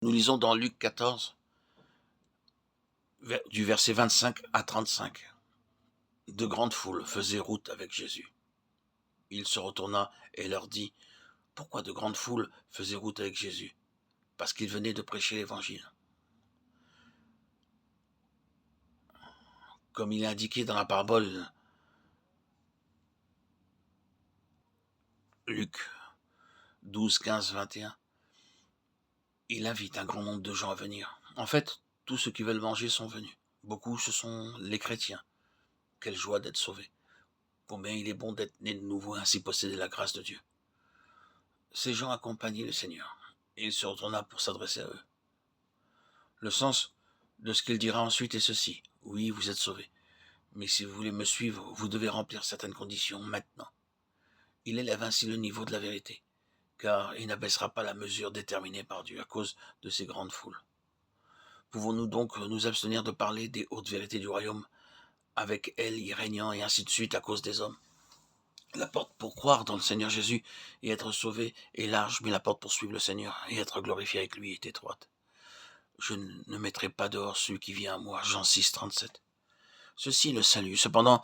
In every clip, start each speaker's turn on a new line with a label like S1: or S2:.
S1: Nous lisons dans Luc 14, du verset 25 à 35. De grandes foules faisaient route avec Jésus. Il se retourna et leur dit: pourquoi de grandes foules faisaient route avec Jésus? Parce qu'il venait de prêcher l'évangile. Comme il est indiqué dans la parabole Luc 12, 15, 21, il invite un grand nombre de gens à venir. En fait, tous ceux qui veulent manger sont venus. Beaucoup, ce sont les chrétiens. Quelle joie d'être sauvés. Combien il est bon d'être né de nouveau et ainsi posséder la grâce de Dieu. Ces gens accompagnaient le Seigneur, et il se retourna pour s'adresser à eux. Le sens de ce qu'il dira ensuite est ceci: oui, vous êtes sauvés, mais si vous voulez me suivre, vous devez remplir certaines conditions maintenant. Il élève ainsi le niveau de la vérité, car il n'abaissera pas la mesure déterminée par Dieu à cause de ces grandes foules. Pouvons-nous donc nous abstenir de parler des hautes vérités du royaume, avec elles y régnant et ainsi de suite à cause des hommes? La porte pour croire dans le Seigneur Jésus et être sauvé est large, mais la porte pour suivre le Seigneur et être glorifié avec lui est étroite. Je ne mettrai pas dehors celui qui vient à moi. Jean 6, 37. Ceci est le salut. Cependant,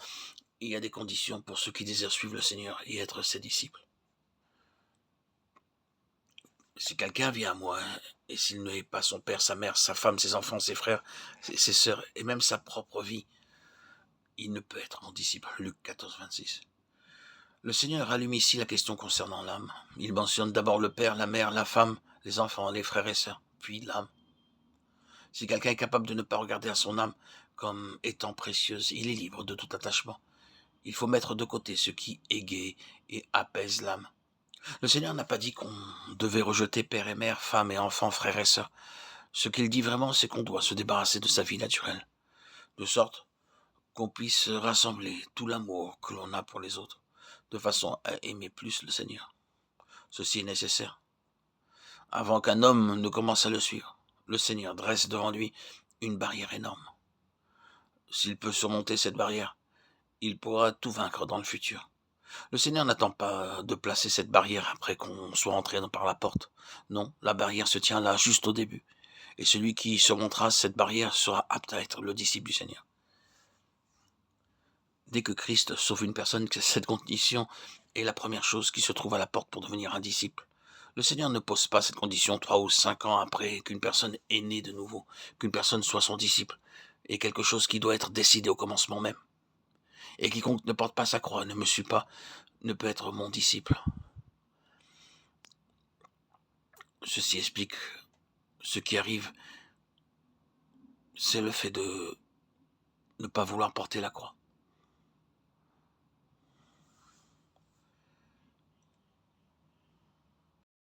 S1: il y a des conditions pour ceux qui désirent suivre le Seigneur et être ses disciples. Si quelqu'un vient à moi, et s'il ne hait pas son père, sa mère, sa femme, ses enfants, ses frères, ses sœurs, et même sa propre vie, il ne peut être mon disciple. Luc 14, 26. Le Seigneur allume ici la question concernant l'âme. Il mentionne d'abord le père, la mère, la femme, les enfants, les frères et sœurs, puis l'âme. Si quelqu'un est capable de ne pas regarder à son âme comme étant précieuse, il est libre de tout attachement. Il faut mettre de côté ce qui égaie et apaise l'âme. Le Seigneur n'a pas dit qu'on devait rejeter père et mère, femme et enfants, frères et sœurs. Ce qu'il dit vraiment, c'est qu'on doit se débarrasser de sa vie naturelle, de sorte qu'on puisse rassembler tout l'amour que l'on a pour les autres, de façon à aimer plus le Seigneur. Ceci est nécessaire. Avant qu'un homme ne commence à le suivre, le Seigneur dresse devant lui une barrière énorme. S'il peut surmonter cette barrière, il pourra tout vaincre dans le futur. Le Seigneur n'attend pas de placer cette barrière après qu'on soit entré par la porte. Non, la barrière se tient là, juste au début. Et celui qui surmontera cette barrière sera apte à être le disciple du Seigneur. Dès que Christ sauve une personne, cette condition est la première chose qui se trouve à la porte pour devenir un disciple. Le Seigneur ne pose pas cette condition 3 ou 5 ans après qu'une personne est née de nouveau, qu'une personne soit son disciple, et quelque chose qui doit être décidé au commencement même. Et quiconque ne porte pas sa croix, ne me suit pas, ne peut être mon disciple. Ceci explique ce qui arrive, c'est le fait de ne pas vouloir porter la croix.